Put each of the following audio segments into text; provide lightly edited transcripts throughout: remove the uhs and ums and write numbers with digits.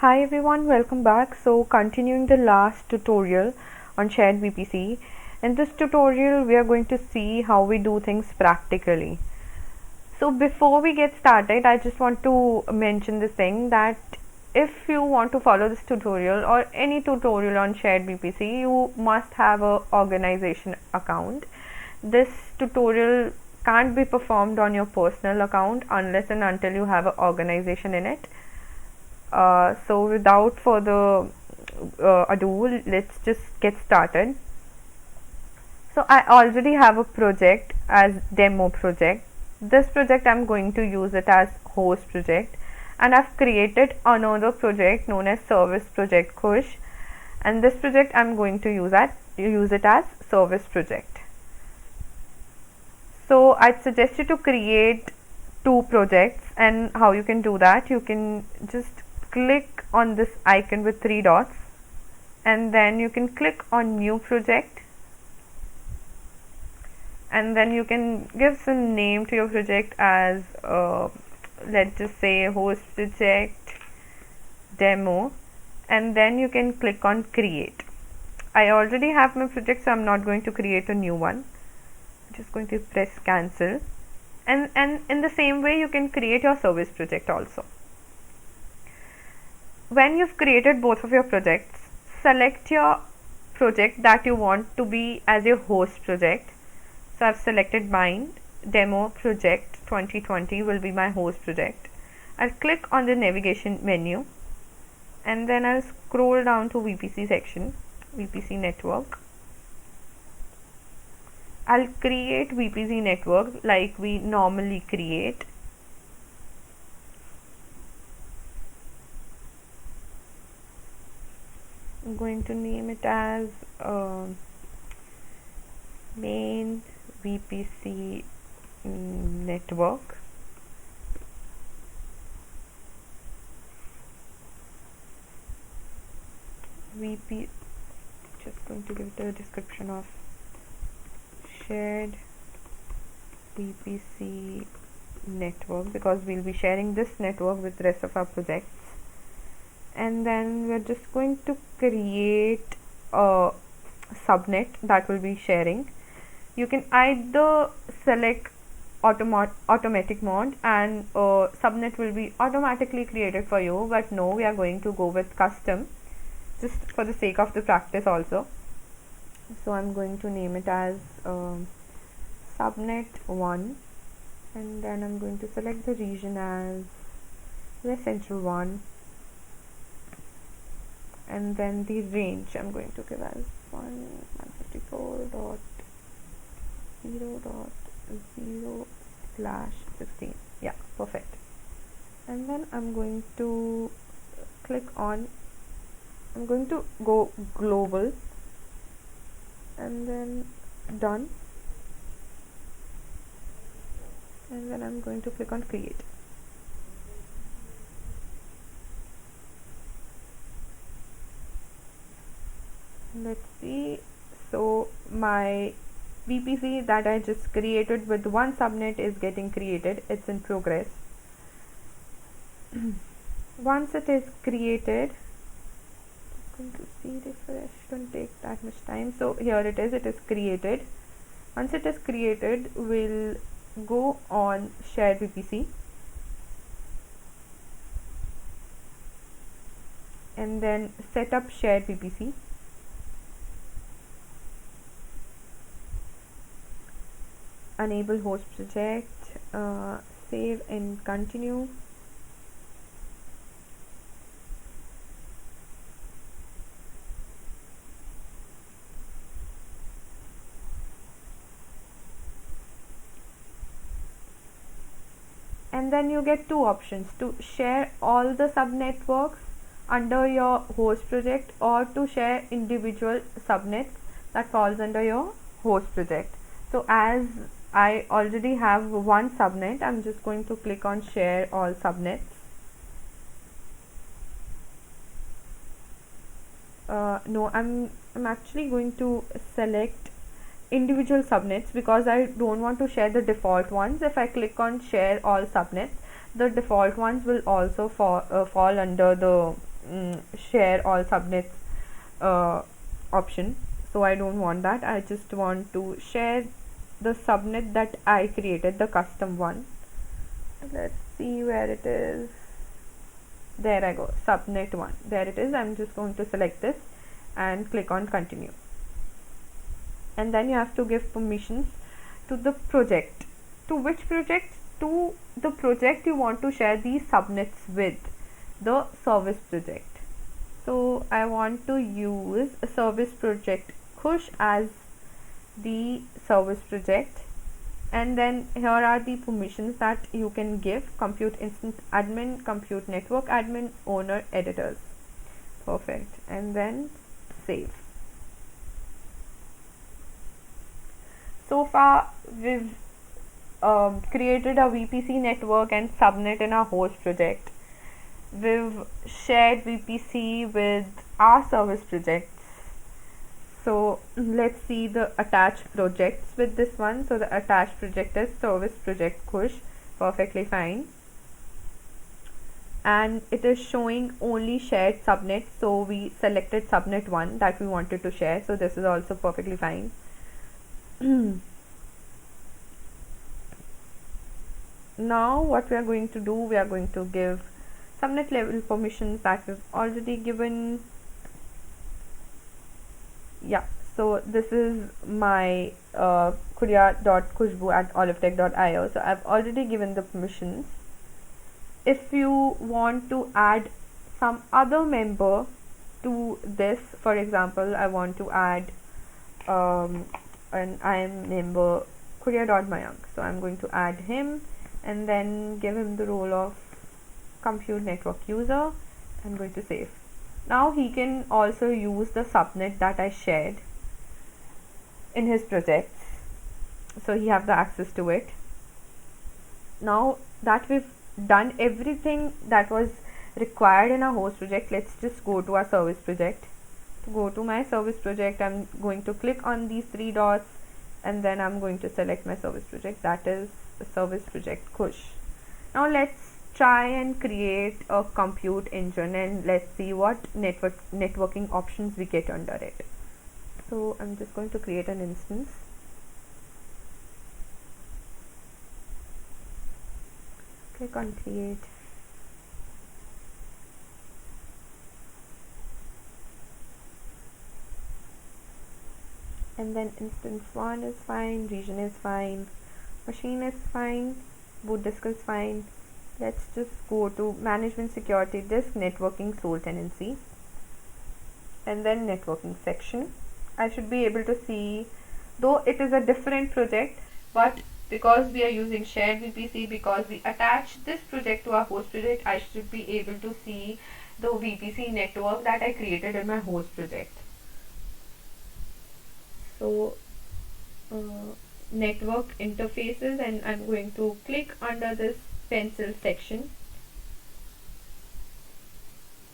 Hi everyone, welcome back. So continuing the last tutorial on shared VPC. In this tutorial we are going to see how we do things practically. So before we get started, I just want to mention this thing that if you want to follow this tutorial or any tutorial on shared VPC, you must have a organization account. This tutorial can't be performed on your personal account unless and until you have an organization in it. So without further ado, let's just get started. So I already have a project as demo project. This project I'm going to use it as host project, and I've created another project known as service project Kush, and this project I'm going to use it as service project. So I'd suggest you to create two projects, and how you can do that, you can just click on this icon with three dots and then you can click on new project, and then you can give some name to your project as let's just say host project demo, and then you can click on create. I already have my project, so I'm not going to create a new one. I'm just going to press cancel, and in the same way you can create your service project also. When you've created both of your projects, select your project that you want to be as your host project. So I've selected mine, demo project 2020 will be my host project. I'll click on the navigation menu and then I'll scroll down to VPC section, VPC network. I'll create VPC network like we normally create. I'm going to name it as main VPC network. Just going to give it a description of shared VPC network, because we'll be sharing this network with the rest of our projects. And then we're just going to create a subnet that will be sharing. You can either select automatic mode and subnet will be automatically created for you, but no, we are going to go with custom just for the sake of the practice also. So I'm going to name it as subnet 1, and then I'm going to select the region as West Central 1, and then the range I'm going to give as 154.0.0/16. Yeah, perfect. And then I'm going to I'm going to go global and then done, and then I'm going to click on create. Let's see. So my VPC that I just created with one subnet is getting created. It's in progress. Once it is created, I'm going to see refresh, don't take that much time. So here it is created. Once it is created, we'll go on shared VPC and then set up shared VPC. Enable host project, save and continue. And then you get two options: to share all the subnetworks under your host project, or to share individual subnets that falls under your host project. So as I already have one subnet, I'm just going to click on share all subnets. No, I'm actually going to select individual subnets because I don't want to share the default ones. If I click on share all subnets, the default ones will also fall under the share all subnets option. So I don't want that. I just want to share the subnet that I created, the custom one. Let's see where it is. There I go, subnet 1. There it is. I'm just going to select this and click on continue. And then you have to give permissions to the project. To which project? To the project you want to share these subnets with, the service project. So I want to use a service project Khush as the service project, and then here are the permissions that you can give: compute instance admin, compute network admin, owner, editors. Perfect. And then save. So far we've created a VPC network and subnet in our host project. We've shared VPC with our service projects. So let's see the attached projects with this one. So the attached project is service project Khush. Perfectly fine. And it is showing only shared subnet. So we selected subnet 1 that we wanted to share. So this is also perfectly fine. Now what we are going to do, we are going to give subnet level permissions that we've already given. Yeah, so this is my kuria.khushbu@olivetech.io. So I've already given the permissions. If you want to add some other member to this, for example, I want to add an IM member kuria.mayank. So I'm going to add him and then give him the role of compute network user. I'm going to save. Now he can also use the subnet that I shared in his projects, so he have the access to it. Now that we've done everything that was required in our host project, let's just go to our service project. To go to my service project, I'm going to click on these 3 dots and then I'm going to select my service project, that is the service project Khush. Now let's try and create a compute engine and let's see what networking options we get under it. So I'm just going to create an instance. Click on create. And then instance 1 is fine, region is fine, machine is fine, boot disk is fine. Let's just go to management security disk, networking sole tenancy, and then networking section. I should be able to see, though it is a different project, but because we are using shared VPC, because we attach this project to our host project, I should be able to see the VPC network that I created in my host project. So network interfaces, and I'm going to click under this pencil section.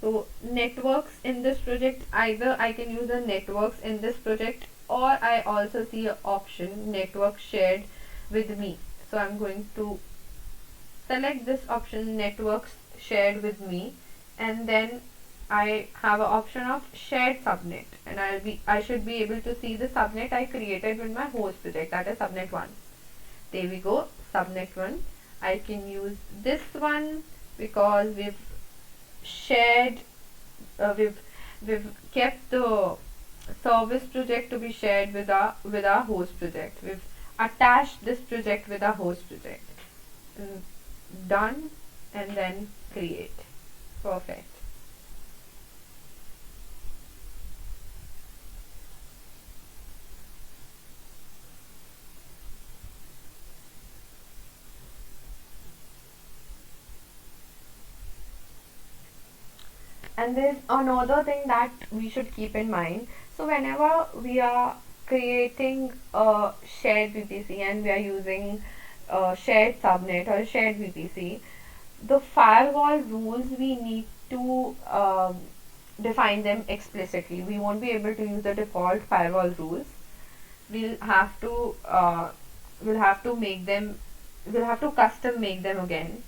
So networks in this project, either I can use the networks in this project, or I also see an option network shared with me. So I'm going to select this option, networks shared with me, and then I have an option of shared subnet, and I should be able to see the subnet I created with my host project, that is subnet 1. There we go, subnet 1. I can use this one because we've shared, we've kept the service project to be shared with our host project. We've attached this project with our host project. Done, and then create. Perfect. And there's another thing that we should keep in mind. So whenever we are creating a shared VPC and we are using a shared subnet or a shared VPC, the firewall rules, we need to define them explicitly. We won't be able to use the default firewall rules. We'll have to make them, we'll have to custom make them again.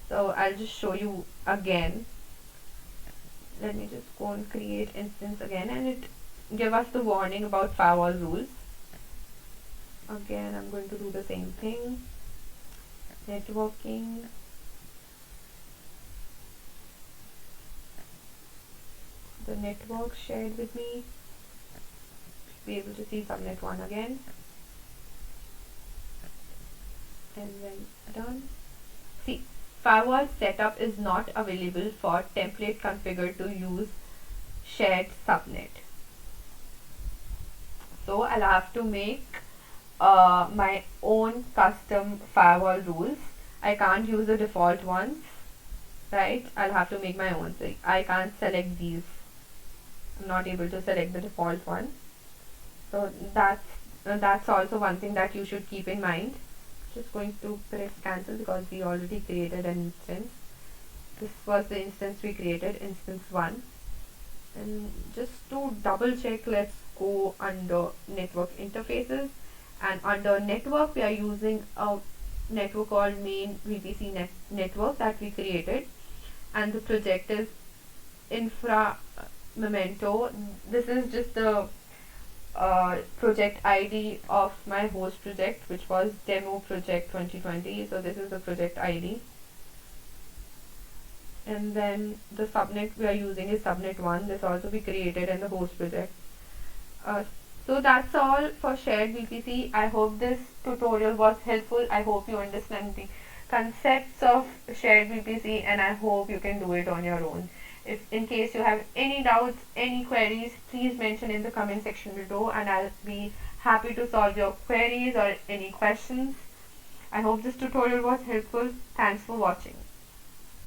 So I'll just show you again. let me just go and create instance again, and it give us the warning about firewall rules. Again, I'm going to do the same thing. Networking. The network shared with me. Should be able to see subnet 1 again. And then done. See, firewall setup is not available for template configured to use shared subnet. So I'll have to make my own custom firewall rules. I can't use the default ones, right? I'll have to make my own. So I can't select these. I'm not able to select the default one. So that's also one thing that you should keep in mind. Just going to press cancel because we already created an instance. This was the instance we created, instance 1. And just to double check, let's go under network interfaces, and under network we are using a network called main VPC network that we created, and the project is infra memento. This is just the project ID of my host project, which was demo project 2020. So this is the project ID, and then the subnet we are using is subnet 1. This also we created in the host project. So that's all for shared VPC. I hope this tutorial was helpful. I hope you understand the concepts of shared VPC, and I hope you can do it on your own. If in case you have any doubts, any queries, please mention in the comment section below, and I'll be happy to solve your queries or any questions. I hope this tutorial was helpful. Thanks for watching.